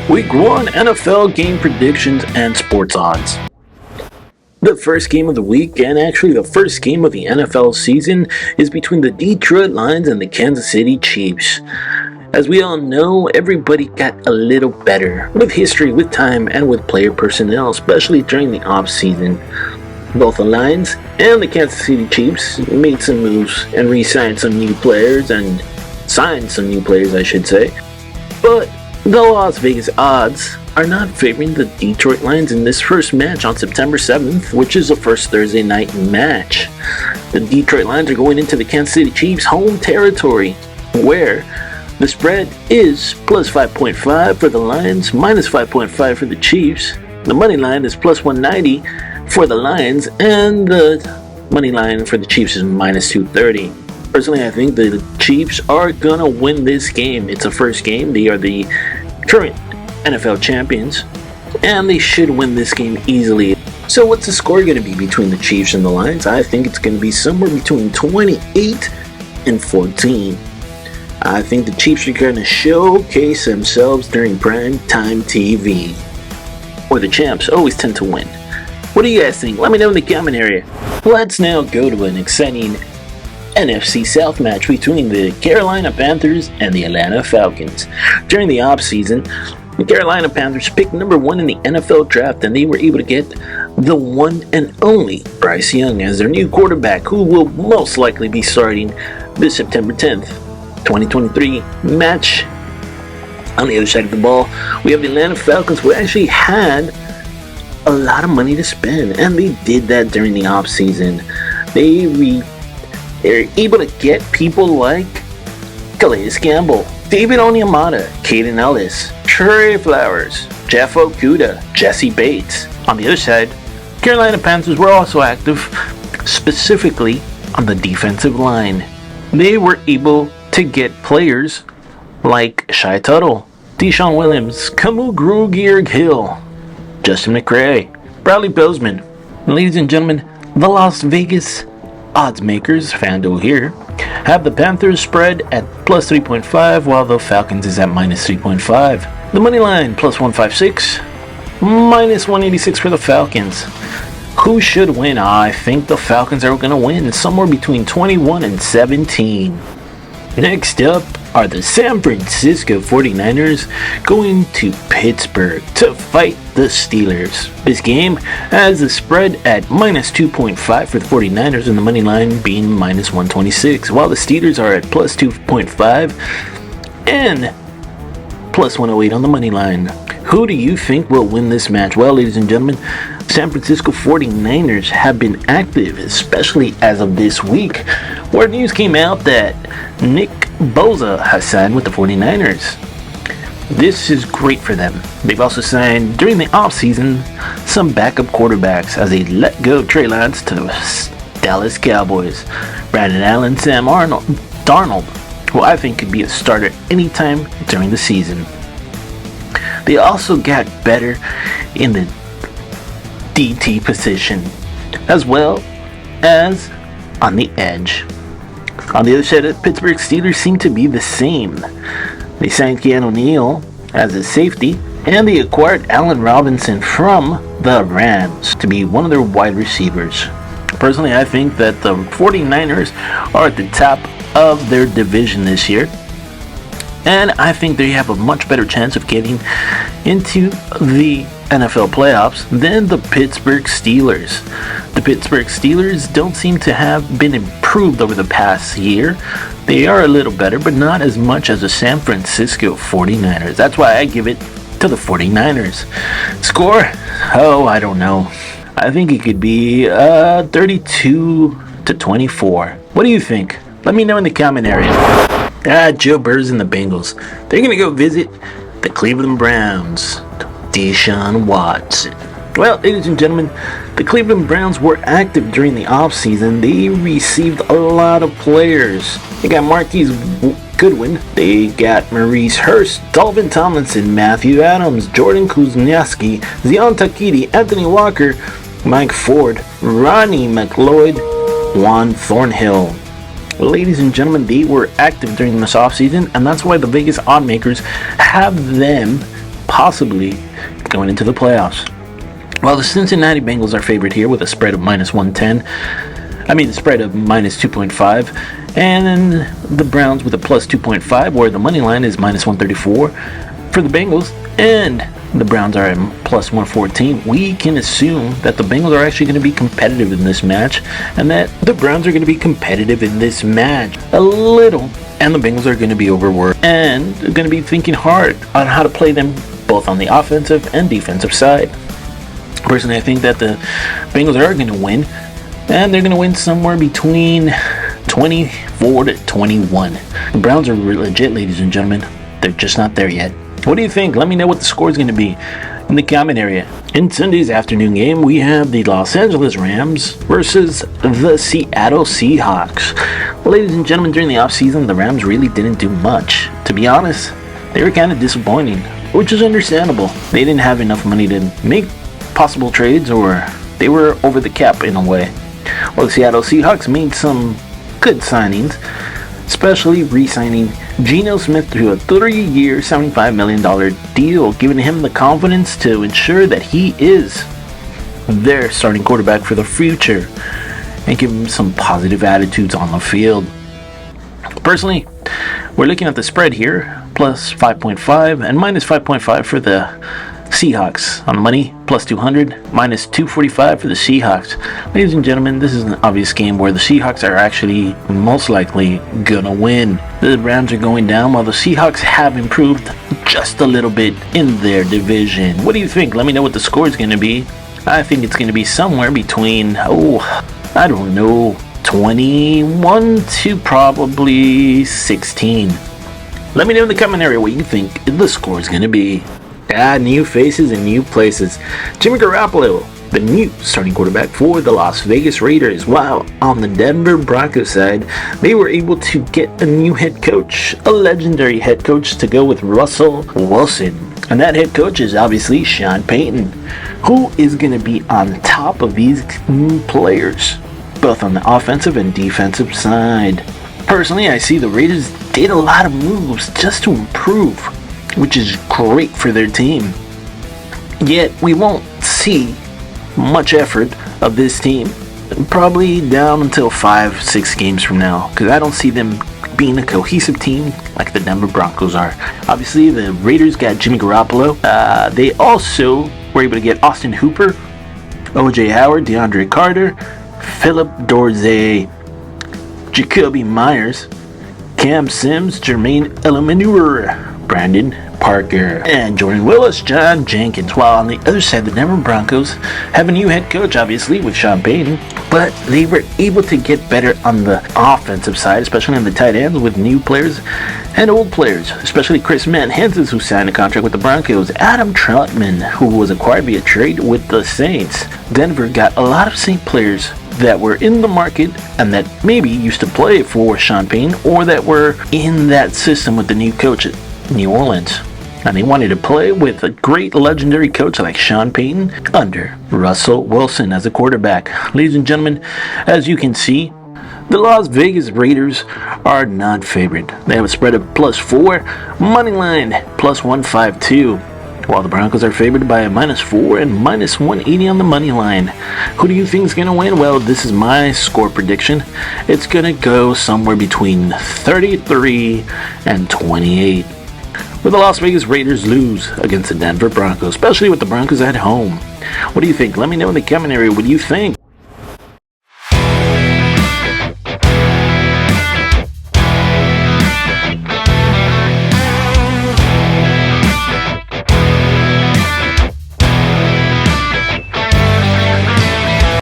Week 1 NFL game predictions and sports odds. The first game of the week, and actually the first game of the NFL season, is between the Detroit Lions and the Kansas City Chiefs. As we all know, everybody got a little better with history, with time, and with player personnel, especially during the off-season. Both the Lions and the Kansas City Chiefs made some moves and re-signed some new players, and signed some new players, I should say. But the Las Vegas odds are not favoring the Detroit Lions in this first match on September 7th, which is the first Thursday night match. The Detroit Lions are going into the Kansas City Chiefs' home territory, where the spread is plus 5.5 for the Lions, minus 5.5 for the Chiefs. The money line is plus 190 for the Lions, and the money line for the Chiefs is minus 230. Personally, I think the Chiefs are going to win this game. It's a first game. They are the current NFL champions, and they should win this game easily. So what's the score going to be between the Chiefs and the Lions? I think it's going to be somewhere between 28 and 14. I think the Chiefs are going to showcase themselves during prime time TV. Or the champs always tend to win. What do you guys think? Let me know in the comment area. Let's now go to an exciting NFC South match between the Carolina Panthers and the Atlanta Falcons. During the offseason, the Carolina Panthers picked number 1 in the NFL draft, and they were able to get the one and only Bryce Young as their new quarterback, who will most likely be starting this September 10th, 2023 match. On the other side of the ball, we have the Atlanta Falcons, who actually had a lot of money to spend, and they did that during the offseason. They're able to get people like Calais Campbell, David Onyemata, Caden Ellis, Trey Flowers, Jeff Okudah, Jesse Bates. On the other side, Carolina Panthers were also active, specifically on the defensive line. They were able to get players like Shai Tuttle, Deshaun Williams, Kamu Grugier-Hill, Justin McCray, Bradley Bozeman. Ladies and gentlemen, the Las Vegas odds makers, FanDuel here, have the Panthers spread at plus 3.5, while the Falcons is at minus 3.5. The money line plus 156, minus 186 for the Falcons. Who should win? I think the Falcons are going to win somewhere between 21 and 17. Next up are the San Francisco 49ers going to Pittsburgh to fight the Steelers. This game has the spread at minus 2.5 for the 49ers and the money line being minus 126, while the Steelers are at plus 2.5 and plus 108 on the money line. Who do you think will win this match? Well, ladies and gentlemen, San Francisco 49ers have been active, especially as of this week, where news came out that Nick Bosa has signed with the 49ers. This is great for them. They've also signed, during the offseason, some backup quarterbacks as they let go Trey Lance to the Dallas Cowboys. Brandon Allen, Sam Darnold, who I think could be a starter anytime during the season. They also got better in the DT position, as well as on the edge. On the other side, the Pittsburgh Steelers seem to be the same. They signed Keanu Neal as a safety, and they acquired Allen Robinson from the Rams to be one of their wide receivers. Personally, I think that the 49ers are at the top of their division this year, and I think they have a much better chance of getting into the NFL playoffs than the Pittsburgh Steelers. The Pittsburgh Steelers don't seem to have been improved over the past year. They are a little better, but not as much as the San Francisco 49ers. That's why I give it to the 49ers. Score? Oh, I don't know. I think it could be 32-24. What do you think? Let me know in the comment area. Joe Burrow and the Bengals. They're going to go visit the Cleveland Browns. Deshaun Watson. Well, ladies and gentlemen, the Cleveland Browns were active during the offseason. They received a lot of players. They got Marquise Goodwin. They got Maurice Hurst, Dalvin Tomlinson, Matthew Adams, Jordan Kuzniewski, Zion Takiti, Anthony Walker, Mike Ford, Ronnie McLeod, Juan Thornhill. Ladies and gentlemen, they were active during this offseason, and that's why the Vegas odd makers have them possibly going into the playoffs. While the Cincinnati Bengals are favored here with a spread of minus 110. The spread of minus 2.5. And then the Browns with a plus 2.5, where the money line is minus 134 for the Bengals. And the Browns are at plus 114. We can assume that the Bengals are actually going to be competitive in this match, and that the Browns are going to be competitive in this match a little, and the Bengals are going to be overworked and going to be thinking hard on how to play them both on the offensive and defensive side. Personally, I think that the Bengals are going to win, and they're going to win somewhere between 24 to 21. The Browns are legit, ladies and gentlemen. They're just not there yet. What do you think? Let me know what the score is going to be in the comment area. In Sunday's afternoon game, we have the Los Angeles Rams versus the Seattle Seahawks. Ladies and gentlemen, during the offseason, the Rams really didn't do much. To be honest, they were kind of disappointing, which is understandable. They didn't have enough money to make possible trades, or they were over the cap in a way. Well, the Seattle Seahawks made some good signings, especially re-signing Geno Smith to a 3-year, $75 million deal, giving him the confidence to ensure that he is their starting quarterback for the future and give him some positive attitudes on the field. Personally, we're looking at the spread here, plus 5.5 and minus 5.5 for the Seahawks on the money, plus 200, minus 245 for the Seahawks. Ladies and gentlemen, this is an obvious game where the Seahawks are actually most likely gonna win. The Rams are going down while the Seahawks have improved just a little bit in their division. What do you think? Let me know what the score is gonna be. I think it's gonna be somewhere between, 21 to probably 16. Let me know in the comment area what you think the score is gonna be. New faces and new places. Jimmy Garoppolo, the new starting quarterback for the Las Vegas Raiders. While on the Denver Broncos side, they were able to get a new head coach, a legendary head coach, to go with Russell Wilson. And that head coach is obviously Sean Payton, who is going to be on top of these new players, both on the offensive and defensive side. Personally, I see the Raiders did a lot of moves just to improve, which is great for their team. Yet we won't see much effort of this team probably down until 5-6 games from now, because I don't see them being a cohesive team like the Denver Broncos are. Obviously, the Raiders got Jimmy Garoppolo. They also were able to get Austin Hooper, O.J. Howard, DeAndre Carter, Philip Dorsey, Jacoby Myers, Cam Sims, Jermaine Eluemunor, Brandon Parker, and Jordan Willis, John Jenkins. While on the other side, the Denver Broncos have a new head coach, obviously, with Sean Payton, but they were able to get better on the offensive side, especially on the tight ends, with new players and old players, especially Chris Manhattan, who signed a contract with the Broncos, Adam Troutman, who was acquired via trade with the Saints. Denver got a lot of Saint players that were in the market and that maybe used to play for Sean Payton, or that were in that system with the new coach at New Orleans, and they wanted to play with a great legendary coach like Sean Payton under Russell Wilson as a quarterback. Ladies and gentlemen, as you can see, the Las Vegas Raiders are not favored. They have a spread of plus 4, money line plus 152, while the Broncos are favored by a minus 4 and minus 180 on the money line. Who do you think is going to win? Well, this is my score prediction. It's going to go somewhere between 33 and 28. Will the Las Vegas Raiders lose against the Denver Broncos, especially with the Broncos at home? What do you think? Let me know in the comment area what you think.